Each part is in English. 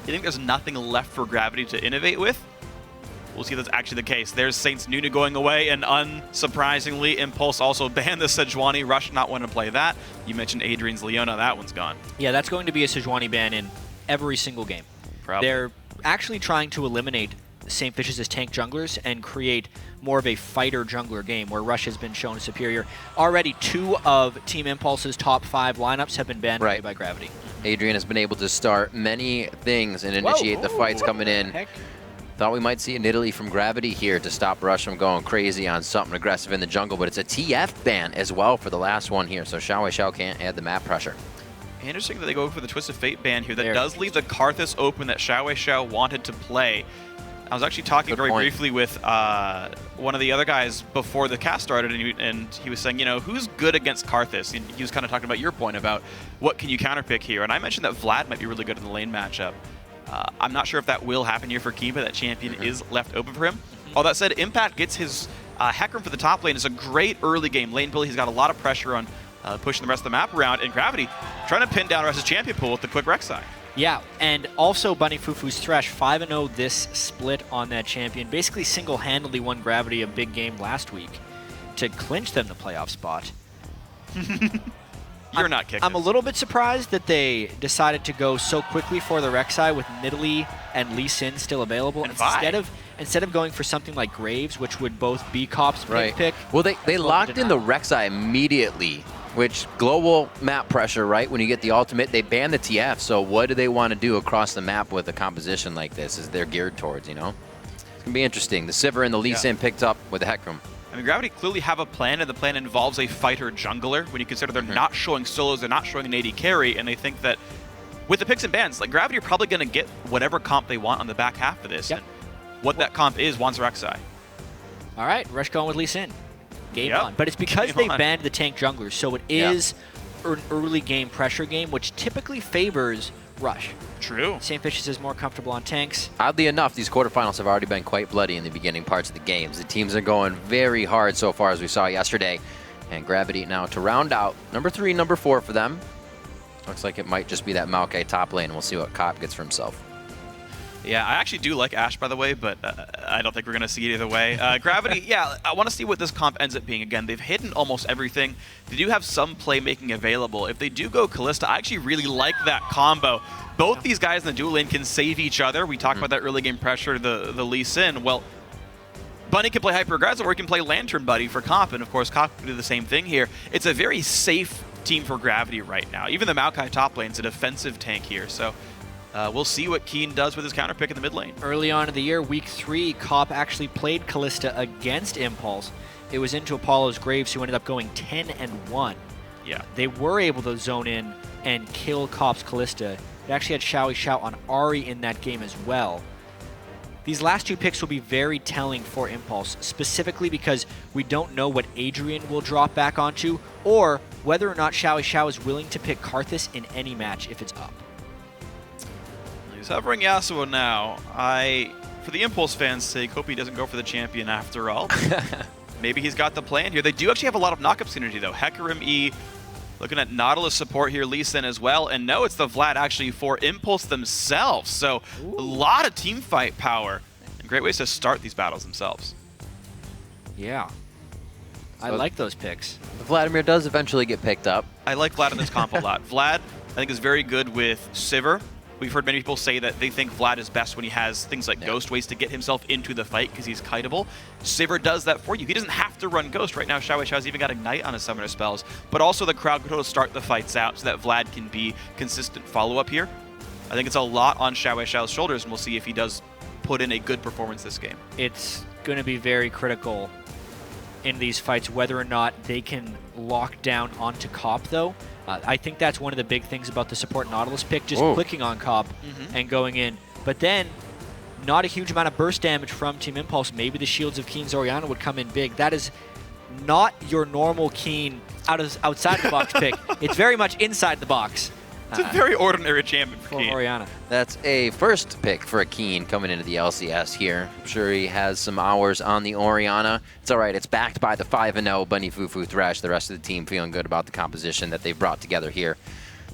You think there's nothing left for Gravity to innovate with? We'll see if that's actually the case. There's Saint's Nunu going away, and unsurprisingly, Impulse also banned the Sejuani. Rush not want to play that. You mentioned Adrian's Leona. That one's gone. Yeah, that's going to be a Sejuani ban in every single game. Probably. They're actually trying to eliminate Saintvicious as tank junglers and create more of a fighter jungler game where Rush has been shown superior. Already 2 of Team Impulse's top 5 lineups have been banned by Gravity. Adrian has been able to start many things and initiate the fights coming in. Heck? Thought we might see an Italy from Gravity here to stop Rush from going crazy on something aggressive in the jungle, but it's a TF ban as well for the last one here, so XiaoWeiXiao can't add the map pressure. Interesting that they go for the Twist of Fate ban here. That does leave the Karthus open that XiaoWeiXiao wanted to play. I was actually talking very briefly with one of the other guys before the cast started, and he was saying, you know, who's good against Karthus? And he was kind of talking about your point about what can you counterpick here. And I mentioned that Vlad might be really good in the lane matchup. I'm not sure if that will happen here for Keane, but that champion is left open for him. All that said, Impact gets his Hecarim for the top lane. It's a great early game lane build. He's got a lot of pressure on pushing the rest of the map around, and Gravity trying to pin down the rest of his champion pool with the quick Rek'Sai. Yeah, and also Bunny FuFuu's Thresh, 5-0 this split on that champion. Basically single-handedly won Gravity a big game last week to clinch them the playoff spot. You're not kicking. I'm a little bit surprised that they decided to go so quickly for the Rek'Sai with Nidalee and Lee Sin still available instead of going for something like Graves, which would both be Cop's pick. Well, they locked in the Rek'Sai immediately, which global map pressure, right? When you get the ultimate, they ban the TF. So what do they want to do across the map with a composition like this? Is they're geared towards, you know? It's gonna be interesting. The Sivir and the Lee Sin picked up with the Hecarim. I mean, Gravity clearly have a plan, and the plan involves a fighter jungler. When you consider they're not showing solos, they're not showing an AD carry, and they think that with the picks and bans, like Gravity are probably going to get whatever comp they want on the back half of this. Yep. And what that comp is wants Rek'Sai. All right, Rush going with Lee Sin. Game on. But it's because they banned the tank junglers, so it is an early game pressure game, which typically favors Rush. True. Saintvicious is more comfortable on tanks. Oddly enough, these quarterfinals have already been quite bloody in the beginning parts of the games. The teams are going very hard so far, as we saw yesterday. And Gravity now to round out number 3, number 4 for them. Looks like it might just be that Maokai top lane. We'll see what Cop gets for himself. Yeah, I actually do like Ashe, by the way, but I don't think we're going to see it either way. Gravity, yeah, I want to see what this comp ends up being. Again, they've hidden almost everything. They do have some playmaking available. If they do go Kalista, I actually really like that combo. Both these guys in the dual lane can save each other. We talked about that early game pressure, the Lee Sin. Well, Bunny can play hyper-aggressive, or he can play Lantern Buddy for comp, and of course, Cop can do the same thing here. It's a very safe team for Gravity right now. Even the Maokai top lane's a defensive tank here, so we'll see what Keane does with his counter pick in the mid lane. Early on in the year, week 3, Cop actually played Kalista against Impulse. It was into Apollo's Graves, who ended up going 10-1. Yeah. They were able to zone in and kill Cop's Kalista. They actually had XiaoWeiXiao on Ahri in that game as well. These last 2 picks will be very telling for Impulse, specifically because we don't know what Adrian will drop back onto, or whether or not XiaoWeiXiao is willing to pick Karthus in any match if it's up. He's hovering Yasuo now. For the Impulse fans' sake, hope he doesn't go for the champion after all. Maybe he's got the plan here. They do actually have a lot of knockup synergy, though. Hecarim E, looking at Nautilus support here, Lee Sin as well. And no, it's the Vlad actually for Impulse themselves. So a lot of team fight power. And great ways to start these battles themselves. Yeah. I like those picks. Vladimir does eventually get picked up. I like Vlad in this comp a lot. Vlad, I think, is very good with Sivir. We've heard many people say that they think Vlad is best when he has things like Ghost ways to get himself into the fight because he's kiteable. Sivir does that for you. He doesn't have to run Ghost. Right now, XiaoWeiXiao's even got Ignite on his summoner spells, but also the crowd control to start the fights out so that Vlad can be consistent follow-up here. I think it's a lot on XiaoWeiXiao's shoulders, and we'll see if he does put in a good performance this game. It's going to be very critical in these fights whether or not they can lock down onto Cop, though. I think that's one of the big things about the support Nautilus pick, just clicking on Cop and going in. But then, not a huge amount of burst damage from Team Impulse. Maybe the shields of Keane's Orianna would come in big. That is not your normal Keane outside the box pick. It's very much inside the box. It's a very ordinary champion for Keane. Orianna. That's a first pick for a Keane coming into the LCS here. I'm sure he has some hours on the Orianna. It's all right. It's backed by the 5-0 Bunny FuFuu Thresh. The rest of the team feeling good about the composition that they've brought together here.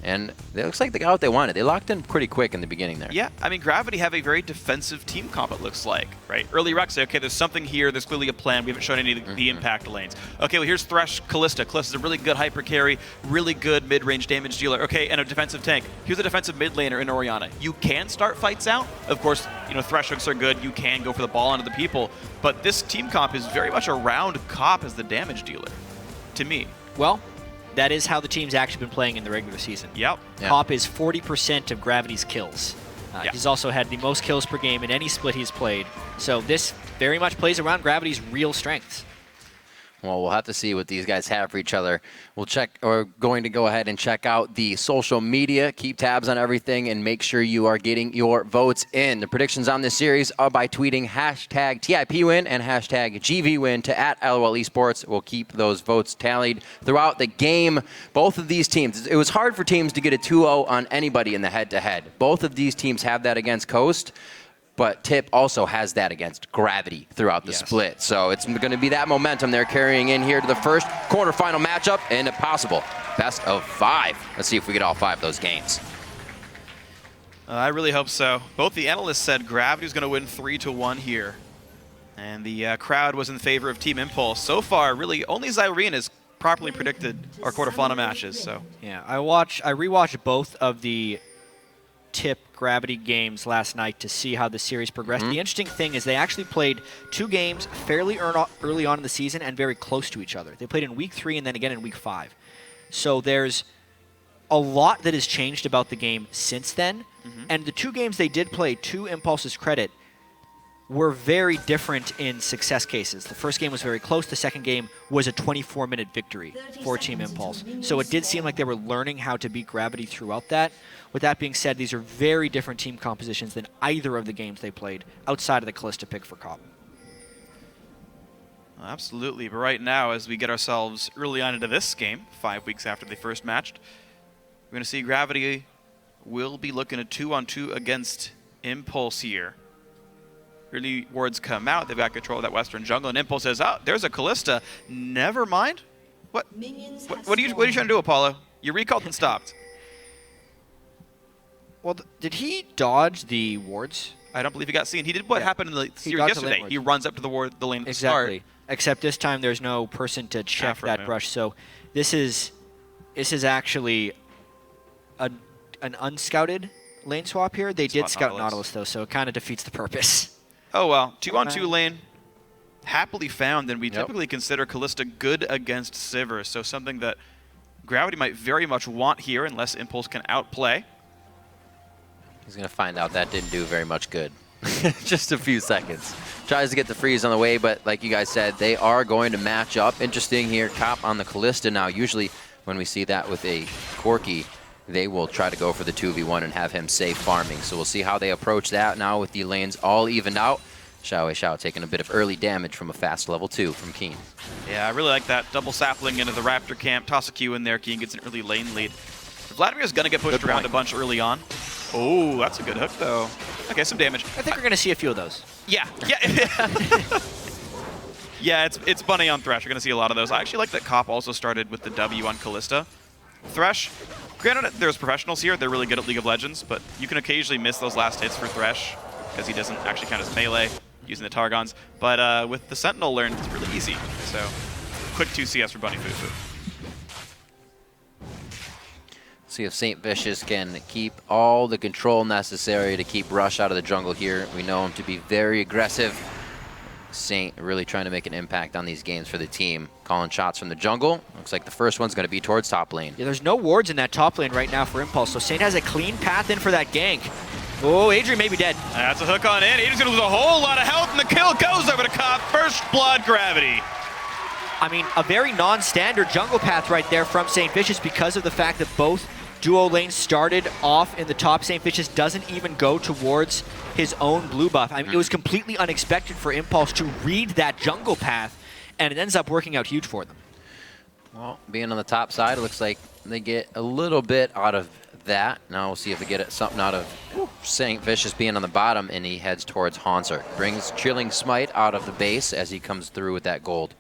And it looks like they got what they wanted. They locked in pretty quick in the beginning there. Yeah, I mean, Gravity have a very defensive team comp, it looks like, right? Early Rek'Sai, okay, there's something here. There's clearly a plan. We haven't shown any of the impact lanes. Okay, well, here's Thresh, Kalista. Kalista's a really good hyper carry, really good mid-range damage dealer. Okay, and a defensive tank. Here's a defensive mid laner in Orianna. You can start fights out. Of course, you know, Thresh hooks are good. You can go for the ball onto the people. But this team comp is very much around Cop as the damage dealer, to me. Well, that is how the team's actually been playing in the regular season. Yep. Cop is 40% of Gravity's kills. He's also had the most kills per game in any split he's played. So this very much plays around Gravity's real strengths. Well, we'll have to see what these guys have for each other. We'll check, or going to go ahead and check out the social media. Keep tabs on everything and make sure you are getting your votes in. The predictions on this series are by tweeting hashtag TIPWin and hashtag GVWin to @LOLesports. We'll keep those votes tallied throughout the game. Both of these teams, it was hard for teams to get a 2-0 on anybody in the head-to-head. Both of these teams have that against Coast. But Tip also has that against Gravity throughout the split. So it's going to be that momentum they're carrying in here to the first quarterfinal matchup and a possible best of 5. Let's see if we get all 5 of those games. I really hope so. Both the analysts said Gravity's going to win 3-1 here. And the crowd was in favor of Team Impulse. So far, really, only Zyrene has properly predicted our quarterfinal matches. So yeah, I rewatched both of the Tip Gravity games last night to see how the series progressed. The interesting thing is they actually played 2 games fairly early on in the season and very close to each other. They played in week 3 and then again in week 5. So there's a lot that has changed about the game since then. And the 2 games they did play, to Impulse's credit, were very different in success cases. The first game was very close. The second game was a 24-minute victory for Team Impulse. So it did seem like they were learning how to beat Gravity throughout that. With that being said, these are very different team compositions than either of the games they played outside of the Kalista pick for Cop. Absolutely, but right now, as we get ourselves early on into this game, 5 weeks after they first matched, we're going to see Gravity will be looking at 2-on-2 against Impulse here. Early wards come out, they've got control of that western jungle, and Impulse says, oh, there's a Kalista. Never mind. What are you trying to do, Apollo? You recalled and stopped. Well, did he dodge the wards? I don't believe he got seen. He did what happened in the series yesterday. He runs up to the lane at the start. Except this time there's no person to check that brush. So this is actually an unscouted lane swap here. They did scout Nautilus though, so it kind of defeats the purpose. Oh well, 2-on-2 lane, happily found, and we typically consider Kalista good against Sivir, so something that Gravity might very much want here unless Impulse can outplay. He's going to find out that didn't do very much good. Just a few seconds. Tries to get the freeze on the way, but like you guys said, they are going to match up. Interesting here, Cop on the Kalista now. Usually when we see that with a Corki, they will try to go for the 2v1 and have him safe farming. So we'll see how they approach that now with the lanes all evened out. XiaoWeiXiao taking a bit of early damage from a fast level 2 from Keane. Yeah, I really like that. Double sapling into the Raptor camp. Toss a Q in there. Keane gets an early lane lead. Vladimir's going to get pushed around a bunch early on. Oh, that's a good hook, though. Okay, some damage. I think we're going to see a few of those. Yeah. Yeah, it's Bunny on Thresh. You're going to see a lot of those. I actually like that Cop also started with the W on Kalista. Thresh, granted, there's professionals here. They're really good at League of Legends, but you can occasionally miss those last hits for Thresh because he doesn't actually count as melee using the Targons. But with the Sentinel learned, it's really easy. So, quick 2 CS for Bunny FuFuu. See if Saintvicious can keep all the control necessary to keep Rush out of the jungle here. We know him to be very aggressive. Saint really trying to make an impact on these games for the team. Calling shots from the jungle. Looks like the first one's going to be towards top lane. Yeah, there's no wards in that top lane right now for Impulse, so Saint has a clean path in for that gank. Oh, Adrian may be dead. That's a hook on in. Adrian's going to lose a whole lot of health, and the kill goes over to Cop. First blood, Gravity. I mean, a very non-standard jungle path right there from Saintvicious because of the fact that both duo lanes started off in the top. Saintvicious doesn't even go towards his own blue buff. I mean, it was completely unexpected for Impulse to read that jungle path, and it ends up working out huge for them. Well, being on the top side, it looks like they get a little bit out of that. Now we'll see if they get something out of Saintvicious being on the bottom, and he heads towards Hauntzer. Brings Chilling Smite out of the base as he comes through with that gold.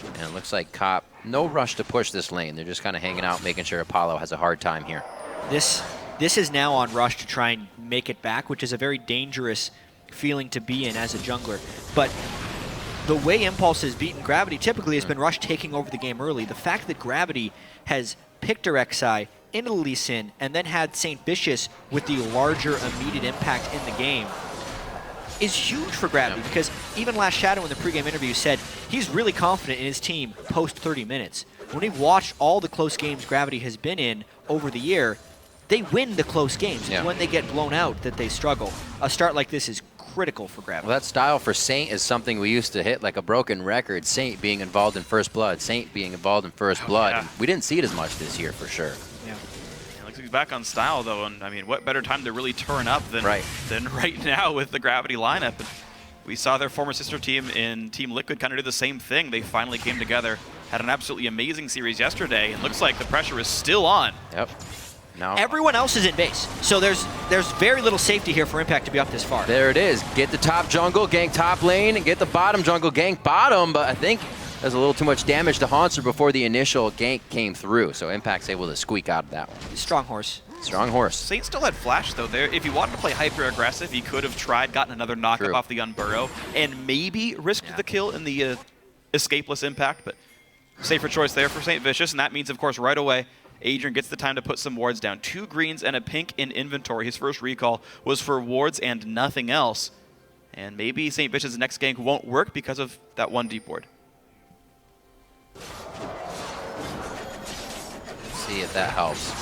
And it looks like Cop, no rush to push this lane. They're just kind of hanging out, making sure Apollo has a hard time here. This is now on Rush to try and make it back, which is a very dangerous feeling to be in as a jungler. But the way Impulse has beaten Gravity typically has been Rush taking over the game early. The fact that Gravity has picked a Rek'Sai into the Lee Sin and then had Saintvicious with the larger immediate impact in the game is huge for Gravity, because even last Shadow in the pregame interview said he's really confident in his team post 30 minutes. When we've watched all the close games Gravity has been in over the year, they win the close games. It's when they get blown out that they struggle. A start like this is critical for Gravity. Well, that style for Saint is something we used to hit like a broken record. Saint being involved in First Blood, Saint being involved in First Blood. Yeah. We didn't see it as much this year for sure. Yeah. Looks like he's back on style though, and I mean, what better time to really turn up than right now with the Gravity lineup? And we saw their former sister team in Team Liquid kind of do the same thing. They finally came together, had an absolutely amazing series yesterday, and looks like the pressure is still on. Yep. Now, everyone else is in base, so there's very little safety here for Impact to be up this far. There it is. Get the top jungle, gank top lane, and get the bottom jungle, gank bottom, but I think there's a little too much damage to Hauntzer before the initial gank came through, so Impact's able to squeak out of that one. Strong horse. Strong horse. Saint still had flash though there. If he wanted to play hyper aggressive, he could have gotten another knockup off the Unburrow and maybe risked the kill in the escapeless Impact, but safer choice there for Saintvicious, and that means, of course, right away, Adrian gets the time to put some wards down. 2 greens and a pink in inventory. His first recall was for wards and nothing else. And maybe Saintvicious' next gank won't work because of that one deep ward. Let's see if that helps.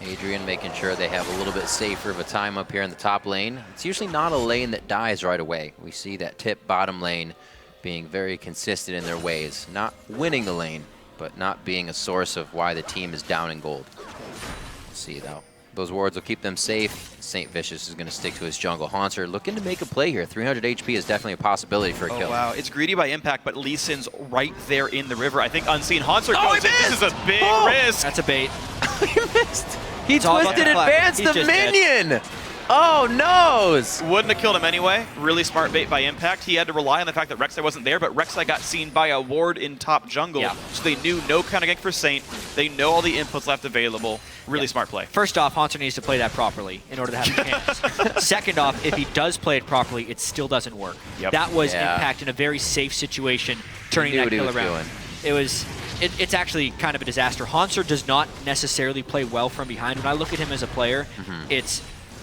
Adrian making sure they have a little bit safer of a time up here in the top lane. It's usually not a lane that dies right away. We see that tip bottom lane being very consistent in their ways. Not winning the lane, but not being a source of why the team is down in gold. Let's see though. Those wards will keep them safe. Saintvicious is going to stick to his jungle. Hauntzer looking to make a play here. 300 HP is definitely a possibility for a kill. Wow, it's greedy by Impact, but Lee Sin's right there in the river. I think Unseen Hauntzer goes in. This is a big risk. That's a bait. He missed. He twisted advance the minion. Dead. Oh, no! Wouldn't have killed him anyway. Really smart bait by Impact. He had to rely on the fact that Rek'Sai wasn't there, but Rek'Sai got seen by a ward in top jungle, so they knew no counter gank for Saint. They know all the inputs left available. Really smart play. First off, Hauntzer needs to play that properly in order to have a chance. Second off, if he does play it properly, it still doesn't work. That was Impact in a very safe situation, turning that kill around. It's actually kind of a disaster. Hauntzer does not necessarily play well from behind. When I look at him as a player,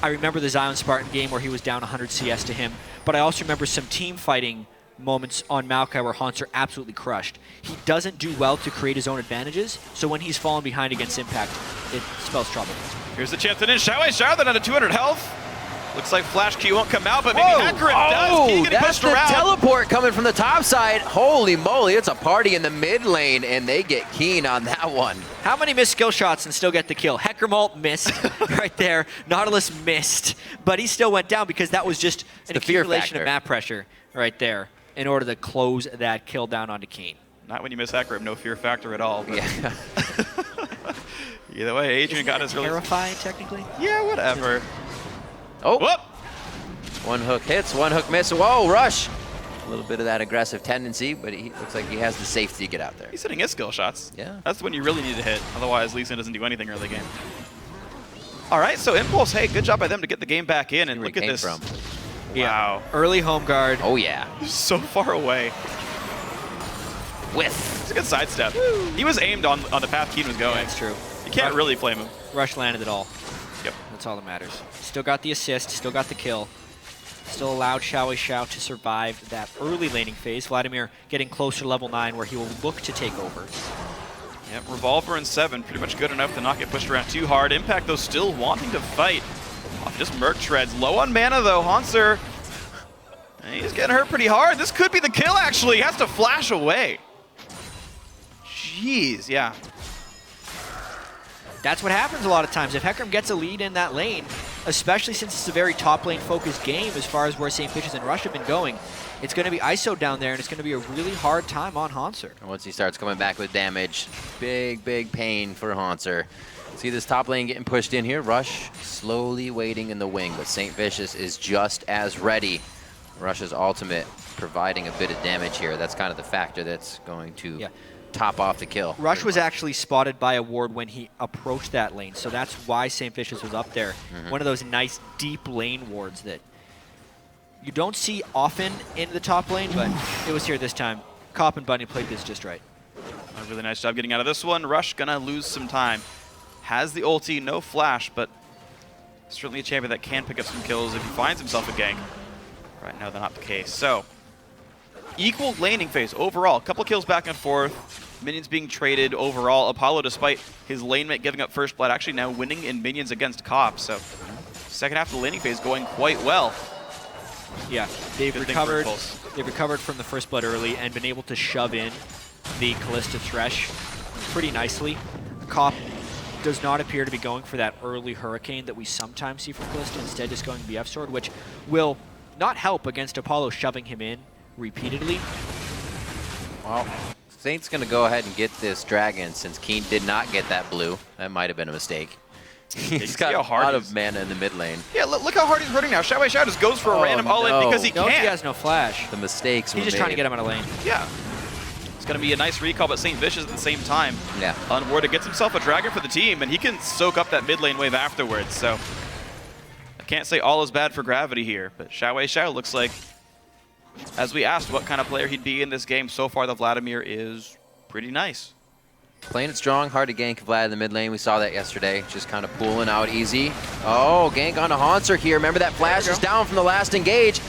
I remember the Zion Spartan game where he was down 100 CS to him, but I also remember some team fighting moments on Maokai where Hauntzer absolutely crushed. He doesn't do well to create his own advantages, so when he's fallen behind against Impact, it spells trouble. Here's the chance in. XiaoWeiXiao then at 200 health. Looks like Flash Q won't come out, but maybe Hecarim does. Keane getting pushed around. That's the teleport coming from the top side. Holy moly, it's a party in the mid lane, and they get Keane on that one. How many missed skill shots and still get the kill? Hecarim ult missed right there. Nautilus missed, but he still went down because that was just an accumulation of map pressure right there in order to close that kill down onto Keane. Not when you miss Hecarim, no fear factor at all. Yeah. Either way, Adrian got his really... Terrifying, technically? Yeah, whatever. Oh, whoop. One hook hits, one hook miss. Whoa, Rush. A little bit of that aggressive tendency, but he looks like he has the safety to get out there. He's hitting his skill shots. Yeah. That's when you really need to hit. Otherwise, Lee Sin doesn't do anything early game. All right, so Impulse, hey, good job by them to get the game back in. And look at this. Wow. Early home guard. Oh, yeah. So far away. Whiff. It's a good sidestep. He was aimed on the path Keane was going. Yeah, that's true. You can't really flame him. Rush landed it all. Yep. That's all that matters. Still got the assist, still got the kill. Still allowed XiaoWeiXiao to survive that early laning phase. Vladimir getting closer to level 9 where he will look to take over. Yep, Revolver and 7, pretty much good enough to not get pushed around too hard. Impact, though, still wanting to fight. Oh, just Merc Treads. Low on mana, though. Hauntzer, he's getting hurt pretty hard. This could be the kill, actually. He has to flash away. Jeez, yeah. That's what happens a lot of times. If Hecarim gets a lead in that lane, especially since it's a very top lane focused game as far as where Saintvicious and Rush have been going, it's going to be ISO down there, and it's going to be a really hard time on Hauntzer. Once he starts coming back with damage, big pain for Hauntzer. See this top lane getting pushed in here. Rush slowly waiting in the wing, but Saintvicious is just as ready. Rush's ultimate providing a bit of damage here. That's kind of the factor that's going to top off the kill. Rush was actually spotted by a ward when he approached that lane, so that's why Saintvicious was up there. One of those nice deep lane wards that you don't see often in the top lane, but it was here this time. Cop and Bunny played this just right. A really nice job getting out of this one. Rush gonna lose some time. Has the ulti, no flash, but certainly a champion that can pick up some kills if he finds himself a gank. Right now, that's not the case. So, equal laning phase overall. A couple kills back and forth. Minions being traded overall. Apollo, despite his lane mate giving up first blood, actually now winning in minions against Cop. So, second half of the laning phase going quite well. Yeah, they've recovered from the first blood early and been able to shove in the Kalista Thresh pretty nicely. Cop does not appear to be going for that early Hurricane that we sometimes see from Kalista, instead just going BF Sword, which will not help against Apollo shoving him in repeatedly. Well, Saint's going to go ahead and get this dragon since Keane did not get that blue. That might have been a mistake. He's got a lot of mana in the mid lane. Yeah, look how hard he's hurting now. XiaoWeiXiao just goes for a random all-in because he can't. He has no flash. The mistakes He's just trying to get him out of lane. Yeah. It's going to be a nice recall, but Saintvicious at the same time. Yeah. Unwarded gets himself a dragon for the team, and he can soak up that mid lane wave afterwards. So I can't say all is bad for Gravity here, but XiaoWeiXiao looks like, as we asked what kind of player he'd be in this game, so far the Vladimir is pretty nice. Playing it strong, hard to gank Vlad in the mid lane. We saw that yesterday, just kind of pulling out easy. Oh, gank onto Hauntzer here. Remember that flash is down from the last engage.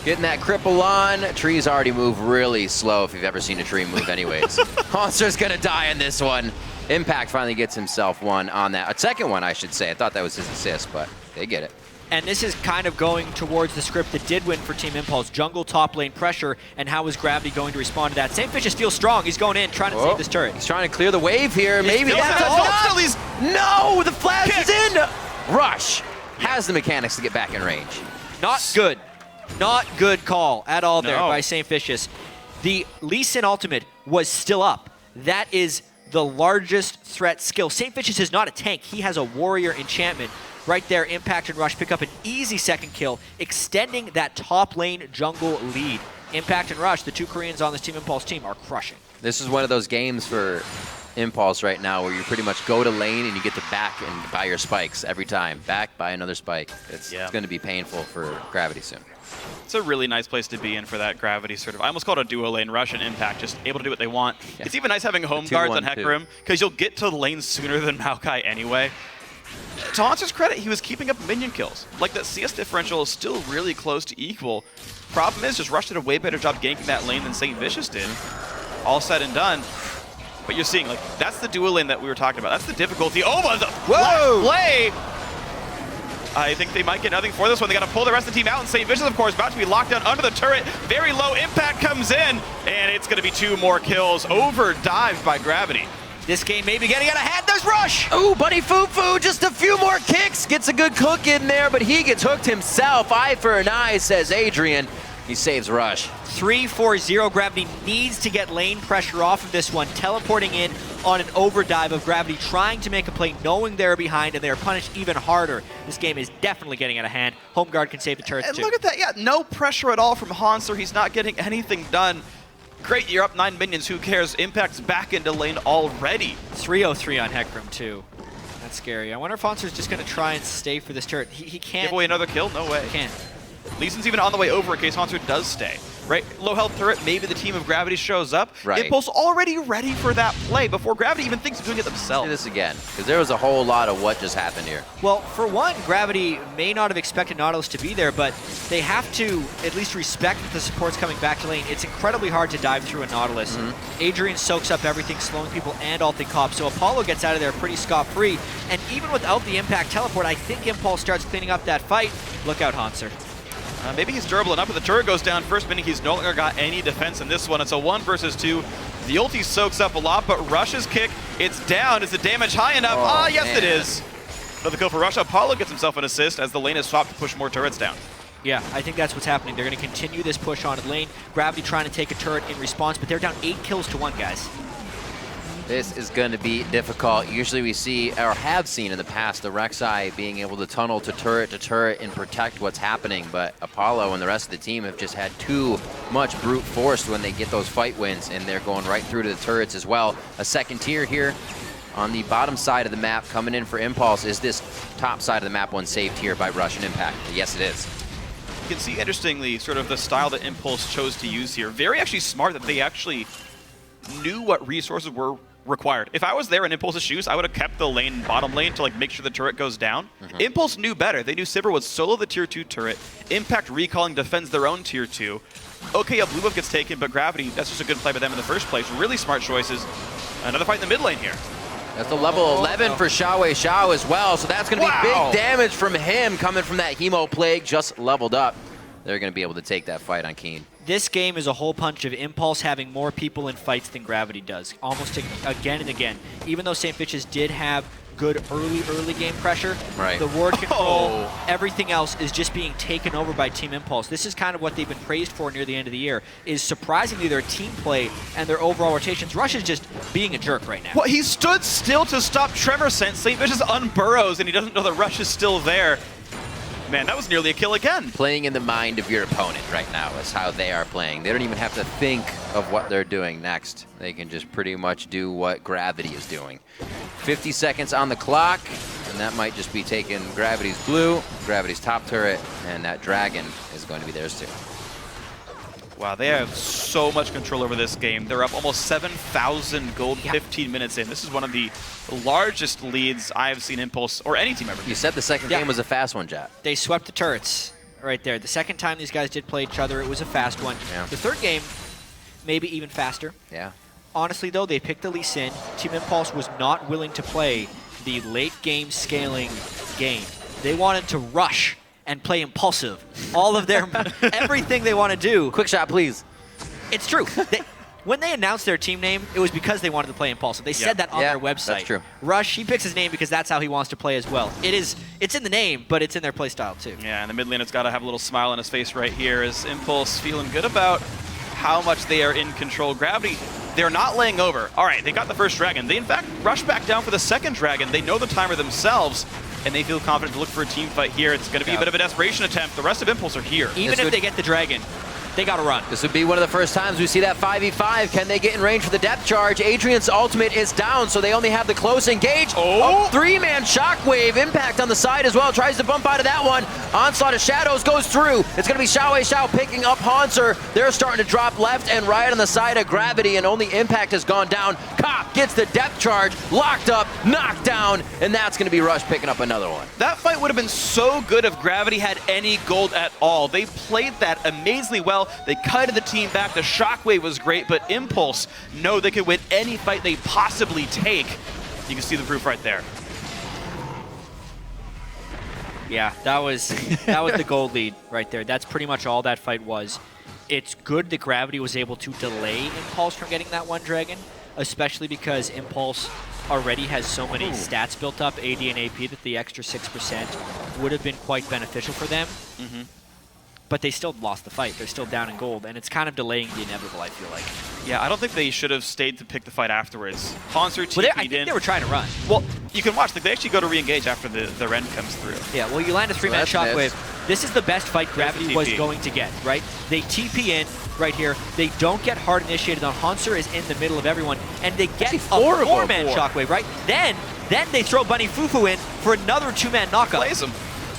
Getting that cripple on. Trees already move really slow if you've ever seen a tree move anyways. Hauntzer's gonna die in this one. Impact finally gets himself one on that. A second one, I should say. I thought that was his assist, but they get it. And this is kind of going towards the script that did win for Team Impulse. Jungle top lane pressure, and how is Gravity going to respond to that? Saintvicious feels strong. He's going in, trying to save this turret. He's trying to clear the wave here. Maybe that's all. No, the flash is in. Rush has the mechanics to get back in range. Not good. Not good call at all there by Saintvicious. The Lee Sin ultimate was still up. That is the largest threat skill. Saintvicious is not a tank. He has a warrior enchantment. Right there, Impact and Rush pick up an easy second kill, extending that top lane jungle lead. Impact and Rush, the two Koreans on this Team Impulse team, are crushing. This is one of those games for Impulse right now where you pretty much go to lane and you get to back and buy your spikes every time. Back, buy another spike. It's going to be painful for Gravity soon. It's a really nice place to be in for that Gravity sort of. I almost call it a duo lane. Rush and Impact, just able to do what they want. Yeah. It's even nice having home guards on Hecarim because you'll get to the lane sooner than Maokai anyway. To Hauntzer's credit, he was keeping up minion kills. Like, that CS differential is still really close to equal. Problem is, just Rush did a way better job ganking that lane than Saintvicious did. All said and done. But you're seeing, like, that's the dual lane that we were talking about. That's the difficulty. Oh, but the play! I think they might get nothing for this one. They got to pull the rest of the team out, and Saintvicious, of course, about to be locked down under the turret. Very low impact comes in, and it's going to be 2 more kills. Overdived by Gravity. This game may be getting out of hand. There's Rush! Ooh, buddy FuFuu, just a few more kicks. Gets a good hook in there, but he gets hooked himself. Eye for an eye, says Adrian. He saves Rush. 3-4-0. Gravity needs to get lane pressure off of this one. Teleporting in on an overdive of Gravity, trying to make a play, knowing they're behind, and they're punished even harder. This game is definitely getting out of hand. Home guard can save the turrets and too. Look at that. Yeah, no pressure at all from Hauntzer. He's not getting anything done. Great, you're up 9 minions. Who cares? Impact's back into lane already. 303 on Hecarim too. That's scary. I wonder if Hauntzer's just going to try and stay for this turret. He can't. Give away another kill? No way. He can't. Lee Sin's even on the way over in case Hauntzer does stay. Right? Low health turret, maybe the team of Gravity shows up. Right. Impulse already ready for that play before Gravity even thinks of doing it themselves. Let's do this again, because there was a whole lot of what just happened here. Well, for one, Gravity may not have expected Nautilus to be there, but they have to at least respect that the support's coming back to lane. It's incredibly hard to dive through a Nautilus. Adrian soaks up everything, slowing people and ulting Cop, so Apollo gets out of there pretty scot-free. And even without the impact teleport, I think Impulse starts cleaning up that fight. Look out, Hauntzer. Maybe he's durable enough, but the turret goes down first, meaning he's no longer got any defense in this one. It's a 1 versus 2. The ulti soaks up a lot, but Rush's kick, it's down. Is the damage high enough? Yes, it is. Another kill for Rush. Apollo gets himself an assist as the lane is swapped to push more turrets down. Yeah, I think that's what's happening. They're going to continue this push onto the lane. Gravity trying to take a turret in response, but they're down 8 kills to 1, guys. This is going to be difficult. Usually we see, or have seen in the past, the Rek'Sai being able to tunnel to turret and protect what's happening, but Apollo and the rest of the team have just had too much brute force when they get those fight wins, and they're going right through to the turrets as well. A second tier here on the bottom side of the map coming in for Impulse. Is this top side of the map one saved here by Rush and Impact? Yes, it is. You can see, interestingly, sort of the style that Impulse chose to use here. Very actually smart that they actually knew what resources were required. If I was there in Impulse's shoes, I would have kept the lane, bottom lane, to like make sure the turret goes down. Impulse knew better. They knew Sivir would solo the tier 2 turret. Impact recalling defends their own tier 2. Okay, a blue buff gets taken, but Gravity, that's just a good play by them in the first place. Really smart choices. Another fight in the mid lane here. That's the level 11 for XiaoWeiXiao as well, so that's going to be big damage from him coming from that Hemo Plague just leveled up. They're going to be able to take that fight on Keane. This game is a whole punch of Impulse having more people in fights than Gravity does, almost again and again. Even though Saintvicious did have good early game pressure, the ward control, everything else is just being taken over by Team Impulse. This is kind of what they've been praised for near the end of the year, is surprisingly their team play and their overall rotations. Rush is just being a jerk right now. Well, he stood still to stop Tremor Sense. Saintvicious unburrows, and he doesn't know that Rush is still there. Man, that was nearly a kill again. Playing in the mind of your opponent right now is how they are playing. They don't even have to think of what they're doing next. They can just pretty much do what Gravity is doing. 50 seconds on the clock, and that might just be taking Gravity's blue, Gravity's top turret, and that dragon is going to be theirs too. Wow, they have so much control over this game. They're up almost 7,000 gold 15 minutes in. This is one of the largest leads I have seen Impulse or any team ever get. You said the second game was a fast one, Jatt. They swept the turrets right there. The second time these guys did play each other, it was a fast one. The third game, maybe even faster. Honestly, though, they picked the Lee Sin. Team Impulse was not willing to play the late game scaling game. They wanted to rush and play impulsive. All of their, everything they want to do. Quick shot, please. It's true. When they announced their team name, it was because they wanted to play impulsive. They said that on their website. That's true. Rush, he picks his name because that's how he wants to play as well. It's in the name, but it's in their play style too. Yeah, and the mid lane has got to have a little smile on his face right here as Impulse feeling good about how much they are in control. Gravity, they're not laying over. All right, they got the first dragon. They, in fact, rush back down for the second dragon. They know the timer themselves, and they feel confident to look for a team fight here. It's going to be a bit of a desperation attempt. The rest of Impulse are here. Even if they get the dragon, they got to run. This would be one of the first times we see that 5v5. Can they get in range for the depth charge? Adrian's ultimate is down, so they only have the close engage. Three-man shockwave. Impact on the side as well. Tries to bump out of that one. Onslaught of Shadows goes through. It's going to be XiaoWeiXiao picking up Hauntzer. They're starting to drop left and right on the side of Gravity, and only Impact has gone down. Cop gets the depth charge, locked up, knocked down, and that's going to be Rush picking up another one. That fight would have been so good if Gravity had any gold at all. They played that amazingly well. They kited the team back. The shockwave was great, but Impulse know they could win any fight they possibly take. You can see the proof right there. Yeah, that was the gold lead right there. That's pretty much all that fight was. It's good that Gravity was able to delay Impulse from getting that one dragon, especially because Impulse already has so many stats built up, AD and AP, that the extra 6% would have been quite beneficial for them. But they still lost the fight. They're still down in gold, and it's kind of delaying the inevitable, I feel like. Yeah, I don't think they should have stayed to pick the fight afterwards. Hauntzer TP'd I think they were trying to run. Well, you can watch. Like, they actually go to re-engage after the Ren comes through. Yeah, well, you land a three-man shockwave. This is the best fight Gravity was going to get, right? They TP in right here. They don't get hard initiated on. Hauntzer is in the middle of everyone, and they get a four-man shockwave, right? Then they throw Bunny FuFuu in for another two-man knockup. Plays him.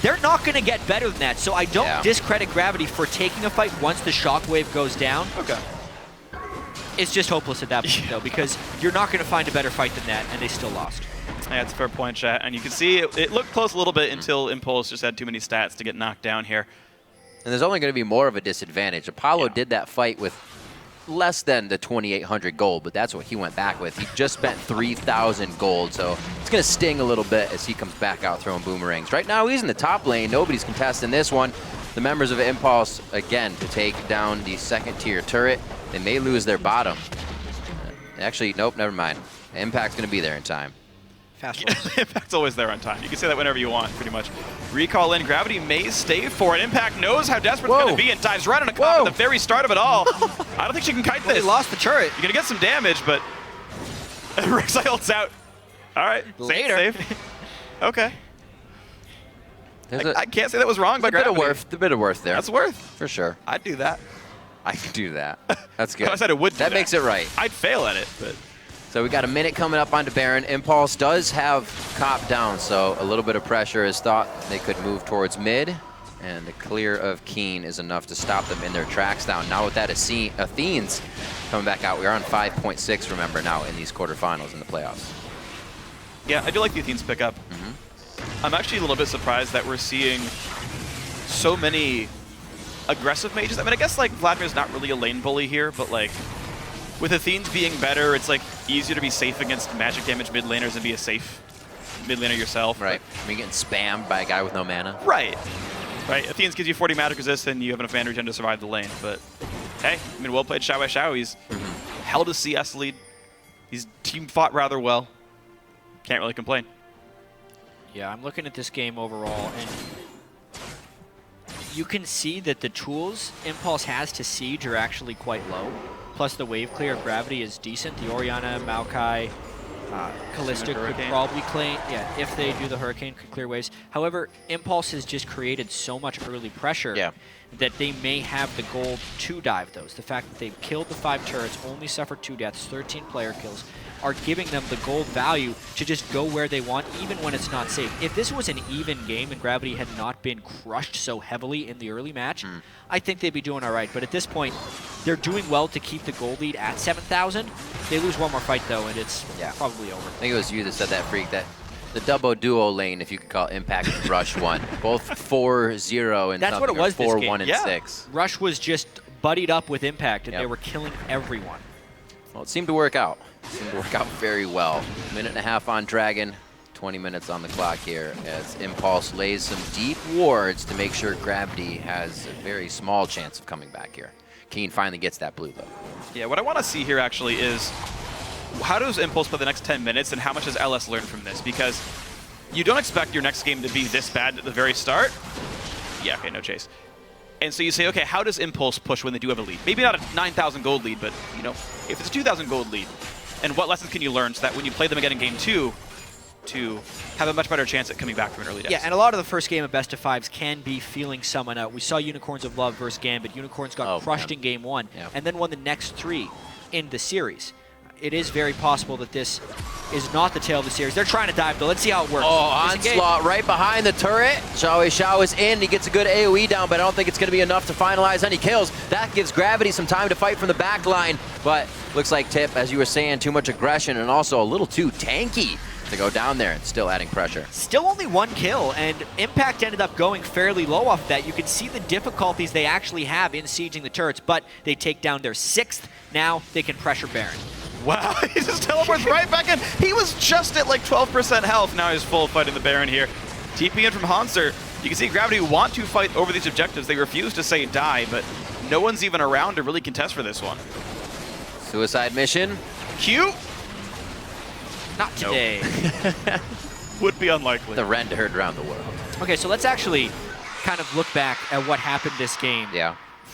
They're not going to get better than that, so I don't discredit Gravity for taking a fight once the shockwave goes down. It's just hopeless at that point, though, because you're not going to find a better fight than that, and they still lost. Yeah, that's a fair point, chat. And you can see it looked close a little bit until Impulse just had too many stats to get knocked down here. And there's only going to be more of a disadvantage. Apollo did that fight with less than the 2,800 gold, but that's what he went back with. He just spent 3,000 gold, so it's going to sting a little bit as he comes back out throwing boomerangs. Right now, he's in the top lane. Nobody's contesting this one. The members of Impulse, again, to take down the second-tier turret. They may lose their bottom. Actually, nope, never mind. Impact's going to be there in time. Impact's always there on time. You can say that whenever you want, pretty much. Recall in. Gravity may stay for it. Impact knows how desperate it's going to be and dives right on a comp at the very start of it all. I don't think she can kite this. They lost the turret. You're going to get some damage, but Rek'Sai ults out. All right. Later. Safe. Okay. I can't say that was wrong, but a bit of worth there. That's worth. For sure. I'd do that. I could do that. That's good. I said I would do that. That makes it right. I'd fail at it, but... So we got a minute coming up onto Baron. Impulse does have Cop down, so a little bit of pressure is thought they could move towards mid. And the clear of Keane is enough to stop them in their tracks down. Now with that, Athene's coming back out. We are on 5.6, remember, now in these quarterfinals in the playoffs. Yeah, I do like the Athene's pickup. I'm actually a little bit surprised that we're seeing so many aggressive mages. I mean, I guess like Vladimir's not really a lane bully here, but like with Athene's being better, it's like easier to be safe against magic damage mid laners and be a safe mid laner yourself. Right. I mean, getting spammed by a guy with no mana. Right. Right. Athene's gives you 40 magic resist and you have enough mana regen to survive the lane. But hey, I mean, well played XiaoWeiXiao. He's held a CS lead. He's team fought rather well. Can't really complain. Yeah, I'm looking at this game overall, and you can see that the tools Impulse has to siege are actually quite low. Plus the wave clear of gravity is decent. The Orianna, Maokai, Kalista could probably claim, yeah, if they do the Hurricane, could clear waves. However, Impulse has just created so much early pressure that they may have the gold to dive those. The fact that they've killed the 5 turrets, only suffered 2 deaths, 13 player kills, are giving them the gold value to just go where they want, even when it's not safe. If this was an even game and Gravity had not been crushed so heavily in the early match, I think they'd be doing all right. But at this point, they're doing well to keep the gold lead at 7,000. They lose one more fight, though, and it's probably over. I think it was you that said that, Phreak, that the double duo lane, if you could call it, Impact and Rush won. Both 4-0 and that's what it was, 4-1 and 6. Rush was just buddied up with Impact, and they were killing everyone. Well, it seemed to work out. Seemed to work out very well. Minute and a half on Dragon, 20 minutes on the clock here as Impulse lays some deep wards to make sure Gravity has a very small chance of coming back here. Keane finally gets that blue, though. Yeah, what I want to see here actually is how does Impulse play the next 10 minutes and how much does LS learn from this? Because you don't expect your next game to be this bad at the very start. Yeah, okay, no chase. And so you say, okay, how does Impulse push when they do have a lead? Maybe not a 9,000 gold lead, but you know, if it's a 2,000 gold lead, and what lessons can you learn so that when you play them again in game 2, to have a much better chance at coming back from an early death? Yeah, and a lot of the first game of best of 5s can be feeling someone out. We saw Unicorns of Love versus Gambit. Unicorns got crushed in game 1, and then won the next 3 in the series. It is very possible that this is not the tail of the series. They're trying to dive, though. Let's see how it works. Oh, Onslaught right behind the turret. XiaoWeiXiao is in. He gets a good AoE down, but I don't think it's going to be enough to finalize any kills. That gives Gravity some time to fight from the back line, but looks like Tip, as you were saying, too much aggression and also a little too tanky to go down there and still adding pressure. Still only 1 kill, and Impact ended up going fairly low off that. You can see the difficulties they actually have in sieging the turrets, but they take down their 6th. Now they can pressure Baron. Wow, he just teleports right back in. He was just at like 12% health. Now he's full fighting the Baron here. TP in from Hauntzer. You can see Gravity want to fight over these objectives. They refuse to say die, but no one's even around to really contest for this one. Suicide mission. Q? Not today. Nope. Would be unlikely. The rend heard around the world. Okay, so let's actually kind of look back at what happened this game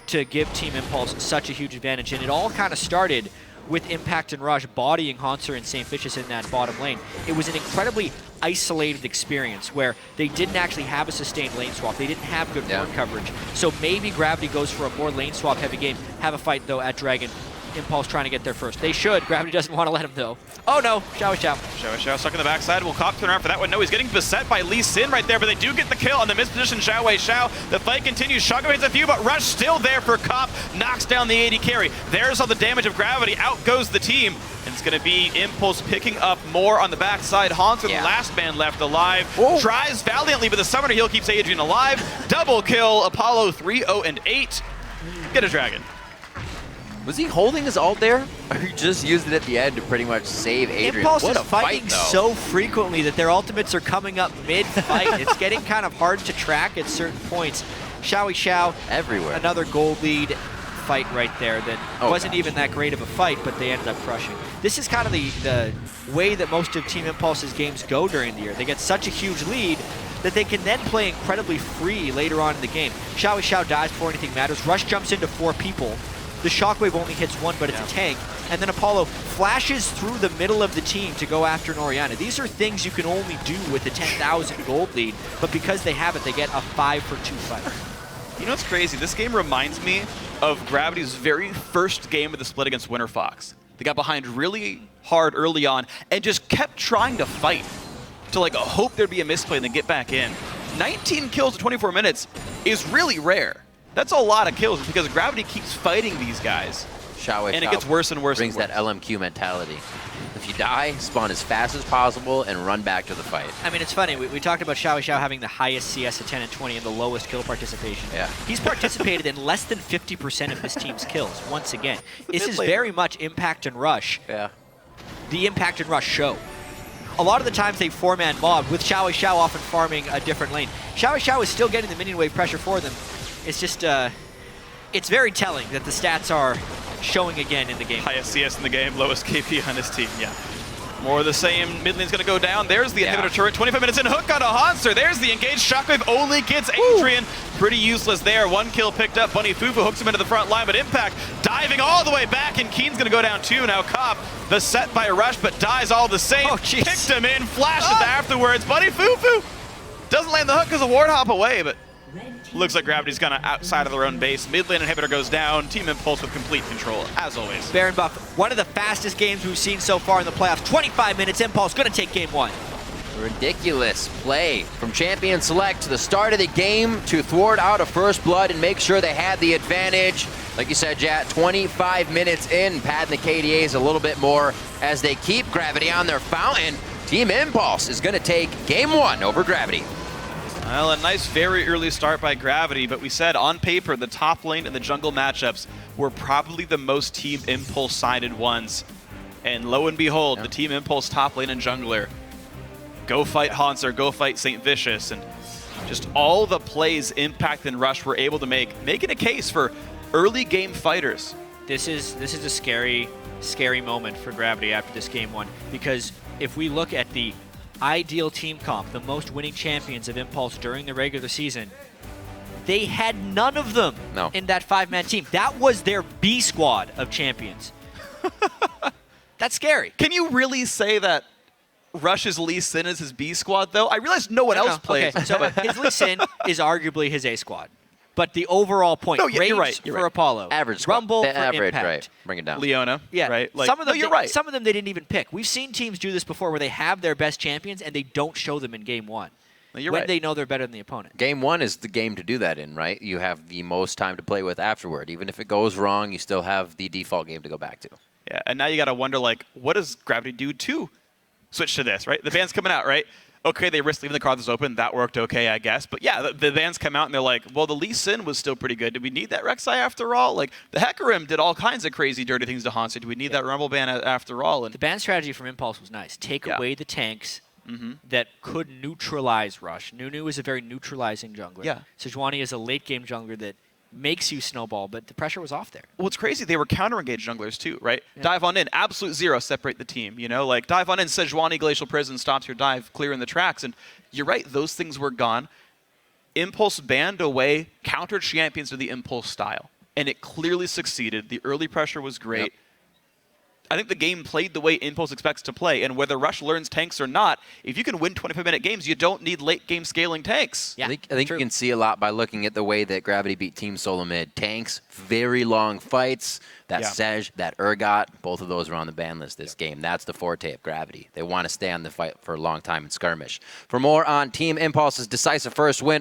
to give Team Impulse such a huge advantage. And it all kind of started with Impact and Raj bodying Hauntzer and Saintvicious in that bottom lane. It was an incredibly isolated experience where they didn't actually have a sustained lane swap. They didn't have good ward coverage. So maybe Gravity goes for a more lane swap heavy game. Have a fight, though, at Dragon. Impulse trying to get there first. They should. Gravity doesn't want to let him, though. Oh, no. XiaoWeiXiao. XiaoWeiXiao stuck in the backside. Will Cop turn around for that one? No, he's getting beset by Lee Sin right there, but they do get the kill on the mispositioned XiaoWeiXiao. The fight continues. Shotgun hits a few, but Rush still there for Cop. Knocks down the AD carry. There's all the damage of Gravity. Out goes the team. And it's going to be Impulse picking up more on the backside. Hauntzer, the last man left alive. Whoa. Tries valiantly, but the Summoner Heal keeps Adrian alive. Double kill. Apollo 3-0-8. Get a Dragon. Was he holding his ult there? Or he just used it at the end to pretty much save Adrian? Impulse what is fighting fight, so frequently that their ultimates are coming up mid-fight. It's getting kind of hard to track at certain points. XiaoWeiXiao, everywhere. Another gold lead fight right there that wasn't even that great of a fight, but they ended up crushing. This is kind of the way that most of Team Impulse's games go during the year. They get such a huge lead that they can then play incredibly free later on in the game. XiaoWeiXiao dies before anything matters. Rush jumps into 4 people. The Shockwave only hits 1, but it's a tank. and then Apollo flashes through the middle of the team to go after an Orianna. These are things you can only do with a 10,000 gold lead, but because they have it, they get a 5-for-2 fight. You know what's crazy? This game reminds me of Gravity's very first game of the split against Winter Fox. They got behind really hard early on and just kept trying to fight to like hope there'd be a misplay and then get back in. 19 kills in 24 minutes is really rare. That's a lot of kills because Gravity keeps fighting these guys. XiaoWeiXiao and it gets worse and worse. Brings and worse. that LMQ mentality. If you die, spawn as fast as possible and run back to the fight. I mean, it's funny. We talked about XiaoWeiXiao having the highest CS at 10 and 20 and the lowest kill participation. Yeah. He's participated in less than 50% of his team's kills, once again. This is very much Impact and Rush. Yeah. The Impact and Rush show. A lot of the times they 4-man mob, with XiaoWeiXiao often farming a different lane. XiaoWeiXiao is still getting the minion wave pressure for them. It's just, it's very telling that the stats are showing again in the game. Highest CS in the game, lowest KP on his team, yeah. More of the same, mid lane's gonna go down. There's the inhibitor turret, 25 minutes in, hook on a Hauntzer. There's the engaged, Shockwave only gets Adrian. Pretty useless there, 1 kill picked up. Bunny FuFuu hooks him into the front line, but Impact diving all the way back, and Keane's gonna go down too. Now Cop, the set by Rush, but dies all the same. Picked him in, flashes afterwards. Bunny FuFuu doesn't land the hook because of ward hop away, but looks like Gravity's kind of outside of their own base. Mid lane inhibitor goes down. Team Impulse with complete control, as always. Baron Buff, one of the fastest games we've seen so far in the playoffs. 25 minutes, Impulse gonna take game 1. Ridiculous play from Champion Select to the start of the game to thwart out a first blood and make sure they had the advantage. Like you said, Jatt, 25 minutes in, padding the KDAs a little bit more as they keep Gravity on their fountain. Team Impulse is gonna take game 1 over Gravity. Well, a nice very early start by Gravity, but we said on paper the top lane and the jungle matchups were probably the most Team Impulse-sided ones. And lo and behold, the Team Impulse top lane and jungler go fight Hauntzer, go fight Saintvicious, and just all the plays Impact and Rush were able to making a case for early game fighters. This is a scary moment for Gravity after this game 1, because if we look at the ideal team comp, the most winning champions of Impulse during the regular season, they had none of them in that 5-man team. That was their B squad of champions. That's scary. Can you really say that Rush's Lee Sin is his B squad, though? I realize no one else plays. Okay. So his Lee Sin is arguably his A squad. But the overall point, you're right. for Apollo, average squad. Rumble for average, Impact. right. Bring it down. Leona, right? Like, some of them, you're right. Some of them they didn't even pick. We've seen teams do this before where they have their best champions and they don't show them in game 1. When they know they're better than the opponent. Game 1 is the game to do that in, right? You have the most time to play with afterward. Even if it goes wrong, you still have the default game to go back to. Yeah, and now you got to wonder, like, what does Gravity do to switch to this, right? The ban's coming out, right? Okay, they risked leaving the cards open. That worked okay, I guess. But yeah, the bans come out and they're like, well, the Lee Sin was still pretty good. Did we need that Rek'Sai after all? Like, the Hecarim did all kinds of crazy, dirty things to Hauntzer. Do we need that Rumble ban after all? And the ban strategy from Impulse was nice. Take away the tanks that could neutralize Rush. Nunu is a very neutralizing jungler. Yeah. Sejuani is a late-game jungler that makes you snowball, but the pressure was off there. Well, it's crazy. They were counter-engaged junglers too, right? Yeah. Dive on in, absolute zero, separate the team. You know, like dive on in, Sejuani Glacial Prison stops your dive, clearing the tracks. And you're right, those things were gone. Impulse banned away counter champions to the Impulse style, and it clearly succeeded. The early pressure was great. Yep. I think the game played the way Impulse expects to play, and whether Rush learns tanks or not, if you can win 25-minute games, you don't need late-game scaling tanks. Yeah, I think you can see a lot by looking at the way that Gravity beat Team Solo Mid. Tanks, very long fights. That Sej, that Urgot, both of those are on the ban list this game. That's the forte of Gravity. They want to stay on the fight for a long time in skirmish. For more on Team Impulse's decisive first win,